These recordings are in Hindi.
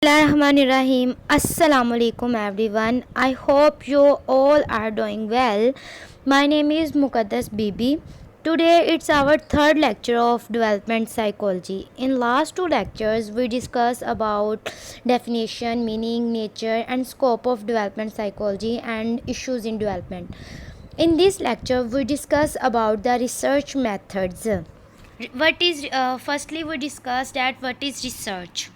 Bismillahirrahmanirrahim. Assalamu alaikum everyone. I hope you all are doing well. My name is Muqaddas Bibi. Today it's our third lecture of development psychology. In last two lectures we discussed about definition, meaning, nature and scope of development psychology and issues in development. In this lecture we discuss about the research methods. Firstly we discussed that what is research.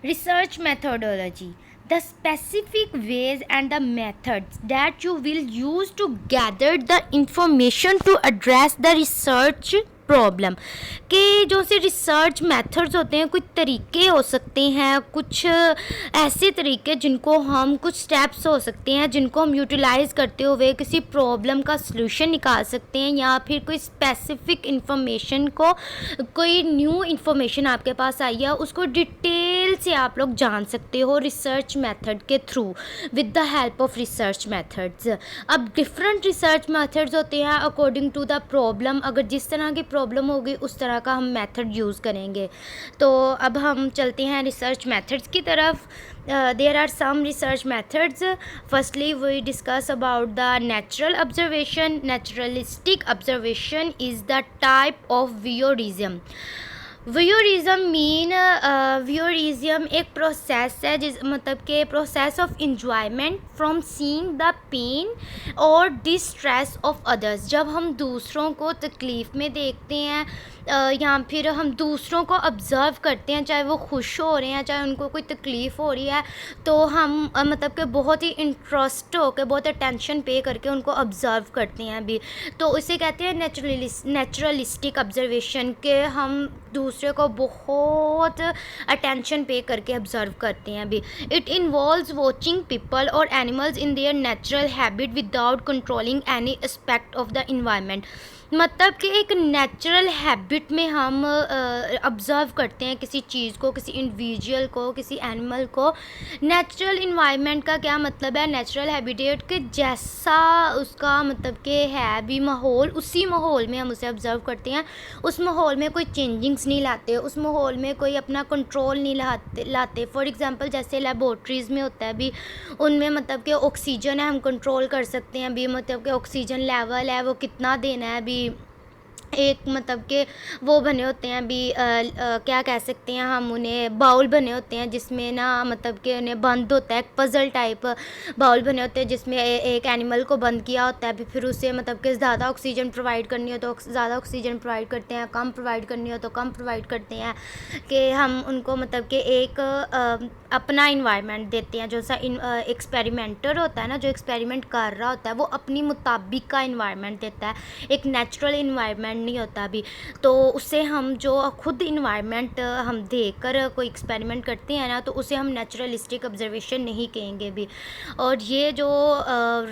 Research methodology, the specific ways and the methods that you will use to gather the information to address the research problem कि जो से रिसर्च मेथड्स होते हैं, कुछ तरीके हो सकते हैं, कुछ ऐसे तरीके जिनको हम कुछ स्टेप्स हो सकते हैं जिनको हम यूटिलाइज़ करते हुए किसी प्रॉब्लम का सलूशन निकाल सकते हैं, या फिर कोई स्पेसिफिक इंफॉर्मेशन को, कोई न्यू इन्फॉर्मेशन आपके पास आई है उसको डिटेल से आप लोग जान सकते हो रिसर्च मेथड के through with the help of research methods. अब डिफरेंट रिसर्च मेथड्स होते हैं अकॉर्डिंग टू द प्रॉब्लम. अगर जिस तरह की प्रॉब्लम होगी उस तरह का हम मेथड यूज़ करेंगे. तो अब हम चलते हैं रिसर्च मेथड्स की तरफ. There are some research methods. Firstly we discuss about the natural observation. Naturalistic observation is the type of voyeurism. व्यूअरिज्म एक प्रोसेस है जिस मतलब के process of enjoyment from seeing the pain और डिस्ट्रेस ऑफ अदर्स. जब हम दूसरों को तकलीफ़ में देखते हैं या फिर हम दूसरों को ऑब्ज़र्व करते हैं, चाहे वो खुश हो रहे हैं चाहे उनको कोई तकलीफ़ हो रही है, तो हम मतलब कि बहुत ही इंटरेस्ट होकर बहुत अटेंशन पे करके उनको ऑब्ज़र्व करते हैं अभी. तो इसे कहते हैं नेचुरलिस्टिक ऑब्ज़र्वेशन के हम दूसरे को बहुत अटेंशन पे करके ऑब्ज़र्व करते हैं अभी. इट इन्वॉल्व्स वॉचिंग पीपल और animals in their natural habit without controlling any aspect of the environment. मतलब कि एक नेचुरल हैबिट में हम ऑब्ज़र्व करते हैं किसी चीज़ को, किसी इंडिविजुअल को, किसी एनिमल को. नेचुरल इन्वायरमेंट का क्या मतलब है? नेचुरल हैबिटेट के जैसा उसका मतलब कि है भी माहौल, उसी माहौल में हम उसे ऑब्ज़र्व करते हैं. उस माहौल में कोई चेंजिंग्स नहीं लाते, उस माहौल में कोई अपना कंट्रोल नहीं लाते. फॉर एग्ज़ाम्पल जैसे लेबोरेटरीज़ में होता है अभी, उनमें मतलब कि ऑक्सीजन है हम कंट्रोल कर सकते हैं अभी, मतलब कि ऑक्सीजन लेवल है वो कितना देना है अभी. एक मतलब के वो बने होते हैं अभी क्या कह सकते हैं हम उन्हें, बाउल बने होते हैं जिसमें ना मतलब कि उन्हें बंद होता है, एक पज़ल टाइप बाउल बने होते हैं जिसमें एक एनिमल को बंद किया होता है अभी. फिर उसे मतलब कि ज़्यादा ऑक्सीजन प्रोवाइड करनी हो तो ज़्यादा ऑक्सीजन प्रोवाइड करते हैं, कम प्रोवाइड करनी हो तो कम प्रोवाइड करते हैं, कि हम उनको मतलब कि एक अपना इन्वायरमेंट देते हैं. जो सा एक्सपेरिमेंटर होता है ना, जो एक्सपेरिमेंट कर रहा होता है वो अपनी मुताबिक का इन्वायरमेंट देता है, एक नेचुरल इन्वायरमेंट नहीं होता अभी. तो उससे हम जो खुद इन्वायरमेंट हम देखकर कोई एक्सपेरिमेंट करते हैं ना, तो उसे हम नेचुरलिस्टिक ऑब्जर्वेशन नहीं कहेंगे भी. और ये जो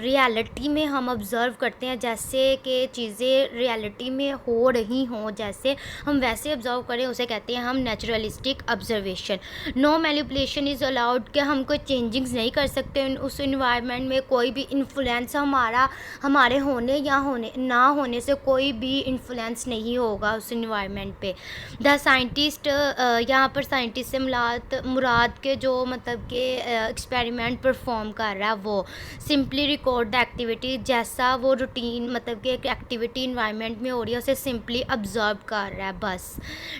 रियलिटी में हम ऑब्ज़र्व करते हैं, जैसे कि चीज़ें रियलिटी में हो रही हों जैसे हम वैसे ऑब्ज़र्व करें, उसे कहते हैं हम naturalistic observation. No manipulation is allowed, कि हम कोई चेंजिंग्स नहीं कर सकते उस इन्वायरमेंट में. कोई भी इन्फ्लुएंस हमारे होने या होने ना होने से कोई भी इन्फ्लुएंस नहीं होगा उस इन्वायरमेंट पे. द साइंटिस्ट, यहाँ पर साइंटिस्ट से मुराद के जो मतलब के एक्सपेरिमेंट परफॉर्म कर रहा है वो सिंपली रिकॉर्ड द एक्टिविटी, जैसा वो रूटीन मतलब कि एक एक्टिविटी इन्वायरमेंट में हो रही है उसे सिंपली ऑब्ज़र्व कर रहा है बस,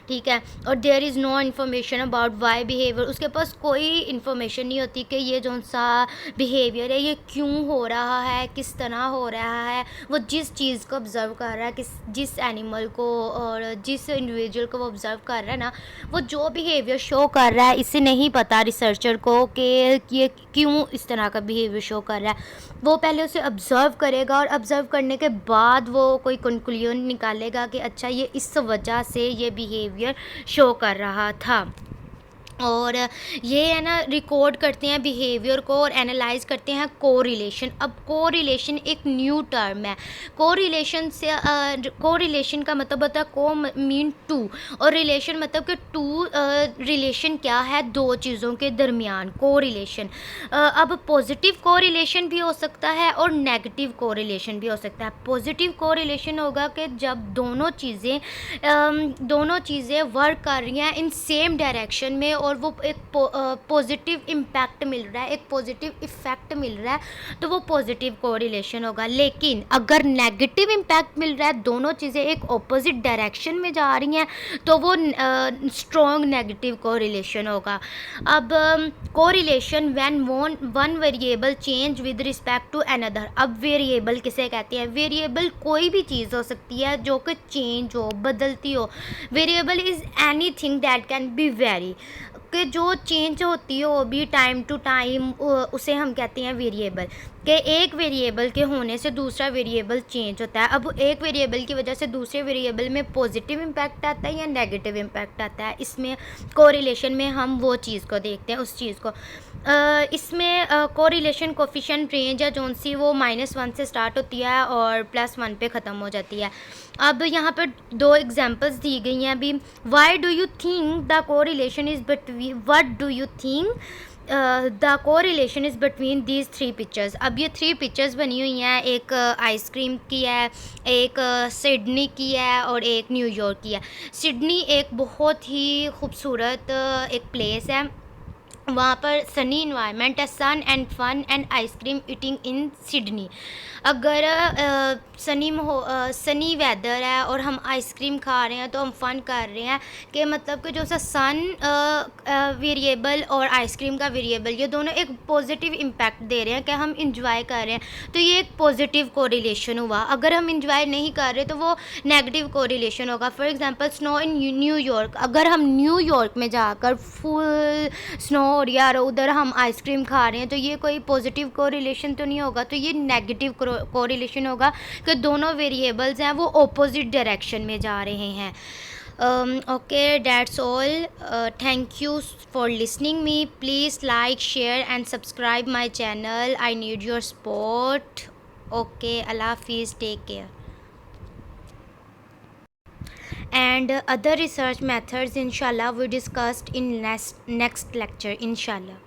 ठीक है. और there is no information about why behaviour, उसके पास कोई इन्फॉर्मेशन नहीं होती कि ये जो सा बिहेवियर है ये क्यों हो रहा है, किस तरह हो रहा है. वो जिस चीज़ को ऑब्ज़र्व कर रहा है, जिस एनिमल को और जिस इंडिविजुअल को वो ऑब्ज़र्व कर रहा है ना, वो जो बिहेवियर शो कर रहा है इसे नहीं पता रिसर्चर को कि ये क्यों इस तरह का बिहेवियर शो कर रहा है. वो पहले उसे ऑब्ज़र्व करेगा और ऑब्ज़र्व करने के बाद वो कोई कंक्लूजन निकालेगा कि अच्छा ये इस वजह से ये बिहेवियर शो कर रहा था. और ये है ना रिकॉर्ड करते हैं बिहेवियर को और एनालाइज करते हैं कोरिलेशन. अब कोरिलेशन एक न्यू टर्म है. कोरिलेशन का मतलब होता है को मीन टू, और रिलेशन मतलब कि टू रिलेशन क्या है दो चीज़ों के दरमियान, कोरिलेशन. अब पॉजिटिव कोरिलेशन भी हो सकता है और नेगेटिव कोरिलेशन भी हो सकता है. पॉजिटिव कोरिलेशन होगा कि जब दोनों चीज़ें वर्क कर रही हैं इन सेम डायरेक्शन में और वो एक पॉजिटिव इम्पैक्ट मिल रहा है, एक पॉजिटिव इफ़ेक्ट मिल रहा है, तो वो पॉजिटिव कोरिलेशन होगा। लेकिन अगर नेगेटिव इम्पैक्ट मिल रहा है, दोनों चीज़ें एक ऑपोजिट डायरेक्शन में जा रही हैं, तो वो स्ट्रॉन्ग नेगेटिव कोरिलेशन होगा। अब correlation when one variable change with respect to another. अब वेरिएबल किसे कहते हैं? वेरिएबल कोई भी चीज़ हो सकती है जो कि चेंज हो, बदलती हो। Variable is anything that can be very, कि जो चेंज होती हो भी टाइम टू टाइम, उसे हम कहते हैं वेरिएबल। कि एक वेरिएबल के होने से दूसरा वेरिएबल चेंज होता है। अब एक वेरिएबल की वजह से दूसरे वेरिएबल में पॉजिटिव इम्पैक्ट आता है या नेगेटिव इम्पैक्ट आता है, इसमें कोरिलेशन में हम वो चीज़ को देखते हैं, उस चीज़ को। इसमें कोरिलेशन कोफिशिएंट रेंज है जौन सी, वो -1 से स्टार्ट होती है और +1 पे ख़त्म हो जाती है। अब यहाँ पर 2 एग्जांपल्स दी गई हैं अभी। Why do you think the correlation is between, what do you think the correlation is between these 3 pictures. अब ये 3 पिक्चर्स बनी हुई हैं, एक आइसक्रीम की है, एक सिडनी की है और एक न्यूयॉर्क की है। सिडनी एक बहुत ही खूबसूरत एक प्लेस है, वहाँ पर सनी इन्वायरमेंट है, sun and fun and ice cream eating in Sydney. अगर सनी वेदर है और हम आइसक्रीम खा रहे हैं तो हम फ़न कर रहे हैं, कि मतलब कि जो सा सन वेरिएबल और आइसक्रीम का वेरिएबल, ये दोनों एक पॉजिटिव इम्पैक्ट दे रहे हैं कि हम इंजॉय कर रहे हैं, तो ये एक पॉजिटिव कोरिलेशन हुआ। अगर हम इंजॉय नहीं कर रहे तो वो नेगेटिव कोरिलेशन होगा। For example snow in New York, अगर हम न्यूयॉर्क में जाकर फुल स्नो हो रही है और उधर हम आइसक्रीम खा रहे हैं, तो ये कोई पॉजिटिव कोरिलेशन तो नहीं होगा, तो ये नेगेटिव कोरिलेशन होगा कि दोनों वेरिएबल्स हैं वो ऑपोजिट डायरेक्शन में जा रहे हैं। Okay, that's all. Thank you for listening me. Please like, share and subscribe my channel. I need your support. Okay, Allah Hafiz, take care. And other research methods inshallah we discussed in next lecture inshallah.